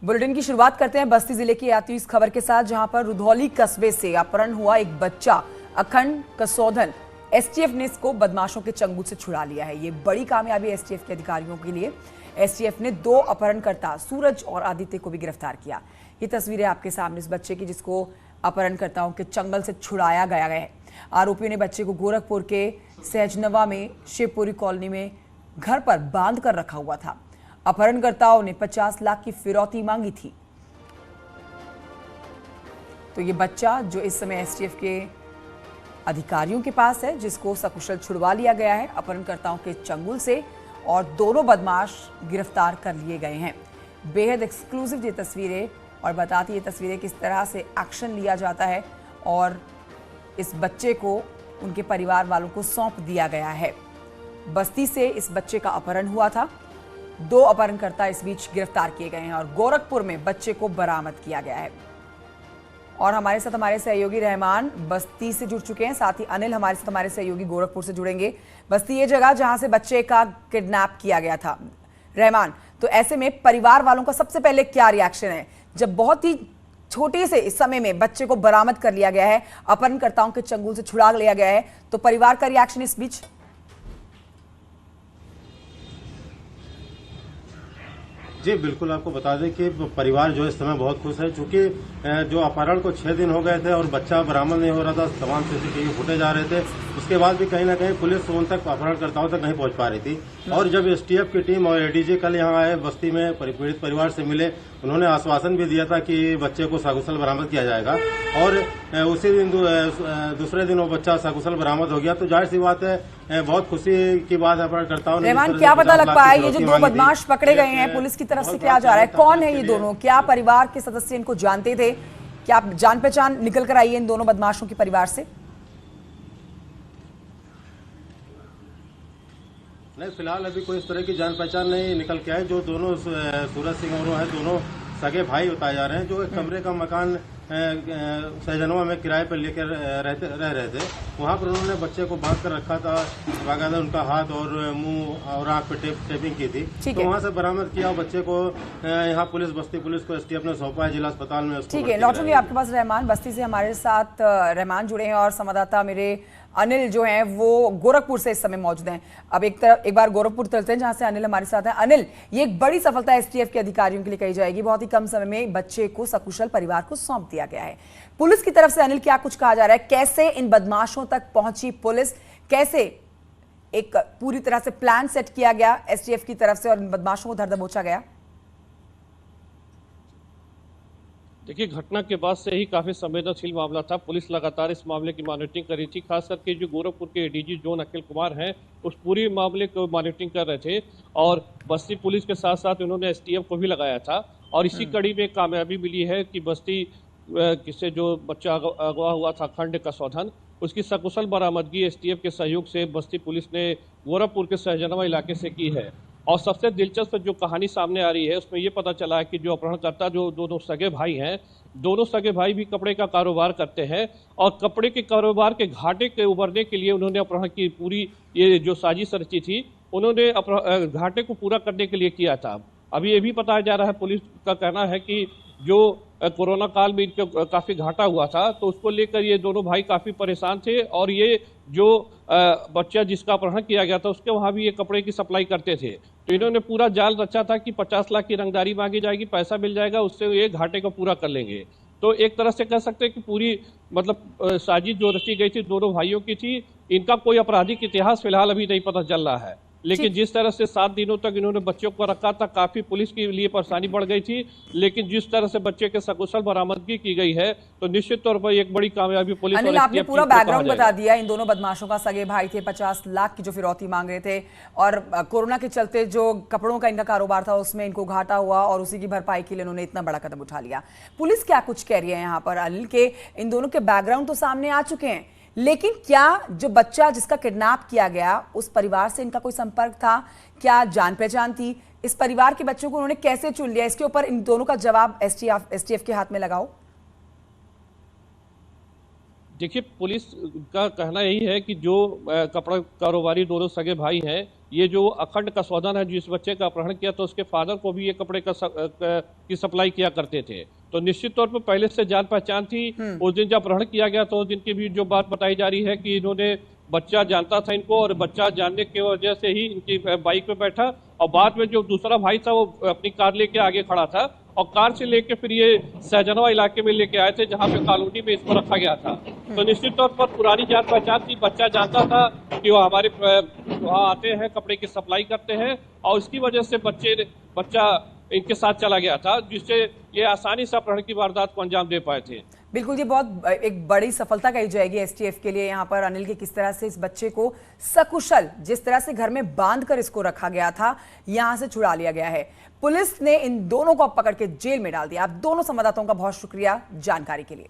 Bulletin की शुरुआत करते हैं बस्ती जिले की आती हुई इस खबर के साथ, जहां पर रुधौली कस्बे से अपहरण हुआ एक बच्चा अखंड कसौधन। एसटीएफ ने इसको बदमाशों के चंगुल से छुड़ा लिया है। ये बड़ी कामयाबी एसटीएफ के अधिकारियों के लिए। एसटीएफ ने 2 अपहरणकर्ता सूरज और आदित्य को भी गिरफ्तार किया। ये तस्वीरें आपके सामने इस बच्चे की, जिसको अपहरणकर्ताओं के चंगल से छुड़ाया गया है। आरोपियों ने बच्चे को गोरखपुर के सहजनवा में शिवपुरी कॉलोनी में घर पर बांध कर रखा हुआ था। अपहरणकर्ताओं ने 50 लाख की फिरौती मांगी थी। तो ये बच्चा जो इस समय एसटीएफ के अधिकारियों के पास है, जिसको सकुशल छुड़वा लिया गया है अपहरणकर्ताओं के चंगुल से, और दोनों बदमाश गिरफ्तार कर लिए गए हैं। बेहद एक्सक्लूसिव ये तस्वीरें, और बताती ये तस्वीरें किस तरह से एक्शन लिया जाता है, और इस बच्चे को उनके परिवार वालों को सौंप दिया गया है। बस्ती से इस बच्चे का अपहरण हुआ था। 2 अपहरणकर्ता इस बीच गिरफ्तार किए गए हैं और गोरखपुर में बच्चे को बरामद किया गया है। और हमारे साथ हमारे सहयोगी रहमान बस्ती से जुड़ चुके हैं, साथ ही अनिल हमारे साथ हमारे सहयोगी गोरखपुर से जुड़ेंगे। बस्ती ये जगह जहां से बच्चे का किडनैप किया गया था। रहमान, तो ऐसे में परिवार वालों का सबसे पहले क्या रिएक्शन है जब बहुत ही छोटे से इस समय में बच्चे को बरामद कर लिया गया है, अपहरणकर्ताओं के चंगुल से छुड़ा लिया गया है, तो परिवार का रिएक्शन इस बीच? जी बिल्कुल, आपको बता दें कि परिवार जो इस समय बहुत खुश है, चूंकि जो अपहरण को 6 दिन हो गए थे और बच्चा बरामद नहीं हो रहा था। तमाम सीसीटीवी फुटेज आ रहे थे, उसके बाद भी कहीं ना कहीं पुलिस उन तक अपहरणकर्ताओं तक नहीं पहुंच पा रही थी। और जब एसटीएफ की टीम और एडीजी कल यहाँ आए, बस्ती में पीड़ित परिवार से मिले, उन्होंने आश्वासन भी दिया था कि बच्चे को सकुशल बरामद किया जाएगा। और उसी दिन दूसरे दिन वो बच्चा सकुशल बरामद हो गया। तो जाहिर सी बात है, बहुत खुशी की बात है अपहरणकर्ताओं ने। रहमान, क्या पता लग पाया ये जो 2 बदमाश पकड़े गए हैं, पुलिस की तरफ से क्या जा रहा है? कौन है ये दोनों? क्या परिवार के सदस्य इनको जानते थे? क्या जान पहचान निकल कर आई है इन दोनों बदमाशों के परिवार से? नहीं, फिलहाल अभी कोई इस तरह की जान पहचान नहीं निकल के आए। जो दोनों सूरज सिंह और है, दोनों सगे भाई बताए जा रहे हैं, जो एक कमरे का मकान सहजनवा में किराए पर लेकर रह रहे थे। वहां पर उन्होंने बच्चे को बांध कर रखा था, बाकायदा उनका हाथ और मुंह और आंख पे टेपिंग की थी। तो वहां से बरामद किया बच्चे को। यहाँ बस्ती पुलिस को एसटीएफ ने सौंपा है, जिला अस्पताल में। ठीक है, लौटूंगी आपके पास रहमान। बस्ती से हमारे साथ रहमान जुड़े हैं और संवाददाता मेरे अनिल जो हैं वो गोरखपुर से इस समय मौजूद हैं। अब एक बार गोरखपुर चलते हैं, जहां से अनिल हमारे साथ हैं। अनिल, ये एक बड़ी सफलता एसटीएफ के अधिकारियों के लिए कही जाएगी। बहुत ही कम समय में बच्चे को सकुशल परिवार को सौंप दिया गया है। पुलिस की तरफ से अनिल क्या कुछ कहा जा रहा है? कैसे इन बदमाशों तक पहुंची पुलिस? कैसे एक पूरी तरह से प्लान सेट किया गया एसटीएफ की तरफ से और इन बदमाशों को धर दबोचा गया? देखिए, घटना के बाद से ही काफी संवेदनशील मामला था। पुलिस लगातार इस मामले की मॉनिटरिंग कर रही थी। खास करके जो गोरखपुर के एडीजी जोन अखिल कुमार हैं, उस पूरी मामले को मॉनिटरिंग कर रहे थे। और बस्ती पुलिस के साथ साथ उन्होंने एसटीएफ को भी लगाया था। और इसी कड़ी में कामयाबी मिली है कि बस्ती से जो बच्चा अगवा हुआ था अखंड कसौधन, उसकी सकुशल बरामदगी एसटीएफ के सहयोग से बस्ती पुलिस ने गोरखपुर के सहजनवा इलाके से की है। और सबसे दिलचस्प जो कहानी सामने आ रही है, उसमें ये पता चला है कि जो अपहरणकर्ता जो दोनों सगे भाई हैं, दोनों सगे भाई भी कपड़े का कारोबार करते हैं। और कपड़े के कारोबार के घाटे के उभरने के लिए उन्होंने अपहरण की पूरी ये जो साजिश रची थी, उन्होंने घाटे को पूरा करने के लिए किया था। अभी ये भी बताया जा रहा है, पुलिस का कहना है कि जो कोरोना काल में इनको काफ़ी घाटा हुआ था, तो उसको लेकर ये दोनों भाई काफ़ी परेशान थे। और ये जो बच्चा जिसका अपहरण किया गया था, उसके वहाँ भी ये कपड़े की सप्लाई करते थे। तो इन्होंने पूरा जाल रचा था कि 50 लाख की रंगदारी मांगी जाएगी, पैसा मिल जाएगा, उससे ये घाटे को पूरा कर लेंगे। तो एक तरह से कह सकते हैं कि पूरी साजिश जो रची गई थी दोनों भाइयों की थी। इनका कोई आपराधिक इतिहास फिलहाल अभी नहीं पता चल रहा है, लेकिन जिस तरह से 7 दिनों तक इन्होंने बच्चों को रखा था, काफी पुलिस के लिए परेशानी बढ़ गई थी। लेकिन जिस तरह से बच्चे के सकुशल बरामदगी की गई है, तो निश्चित तौर पर एक बड़ी कामयाबी पुलिस और एसटीएफ आपने पूरा बैकग्राउंड बता दिया। इन दोनों बदमाशों का सगे भाई थे, 50 लाख की जो फिरौती मांग रहे थे, और कोरोना के चलते जो कपड़ों का इनका कारोबार था उसमें इनको घाटा हुआ, और उसी की भरपाई के लिए इन्होंने इतना बड़ा कदम उठा लिया। पुलिस क्या कुछ कह रही है यहाँ पर? अनिल के इन दोनों के बैकग्राउंड तो सामने आ चुके हैं, लेकिन क्या जो बच्चा जिसका किडनैप किया गया, उस परिवार से इनका कोई संपर्क था? क्या जान पहचान थी? इस परिवार के बच्चों को उन्होंने कैसे चुन लिया? इसके ऊपर इन दोनों का जवाब एसटीएफ के हाथ में लगाओ। देखिए, पुलिस का कहना यही है कि जो कपड़ा कारोबारी दोनों सगे भाई हैं, ये जो अखंड कसौदन है जिस बच्चे का अपहरण किया तो उसके फादर को भी ये कपड़े की सप्लाई किया करते थे। तो निश्चित तौर पर पहले से जान पहचान थी। उस दिन जब अपहरण किया गया तो उस दिन की भी जो बात बताई जा रही है कि इन्होंने बच्चा जानता था इनको और बच्चा जानने की वजह से ही इनकी बाइक पे बैठा और बाद में जो दूसरा भाई था वो अपनी कार लेके आगे खड़ा था और कार से लेके फिर ये सहजनवा इलाके में लेके आए थे जहां पे कॉलोनी में इसको रखा गया था। तो निश्चित तौर पर पुरानी जान पहचान थी, बच्चा जानता था कि वो हमारे वहाँ आते हैं, कपड़े की सप्लाई करते हैं और इसकी वजह से बच्चा इनके साथ चला गया था जिससे ये आसानी से अपहरण की वारदात को अंजाम दे पाए थे। बिल्कुल, ये बहुत एक बड़ी सफलता कही जाएगी एसटीएफ के लिए यहाँ पर अनिल के किस तरह से इस बच्चे को सकुशल जिस तरह से घर में बांधकर इसको रखा गया था यहाँ से छुड़ा लिया गया है। पुलिस ने इन दोनों को अब पकड़ के जेल में डाल दिया। आप दोनों संवाददाताओं का बहुत शुक्रिया जानकारी के लिए।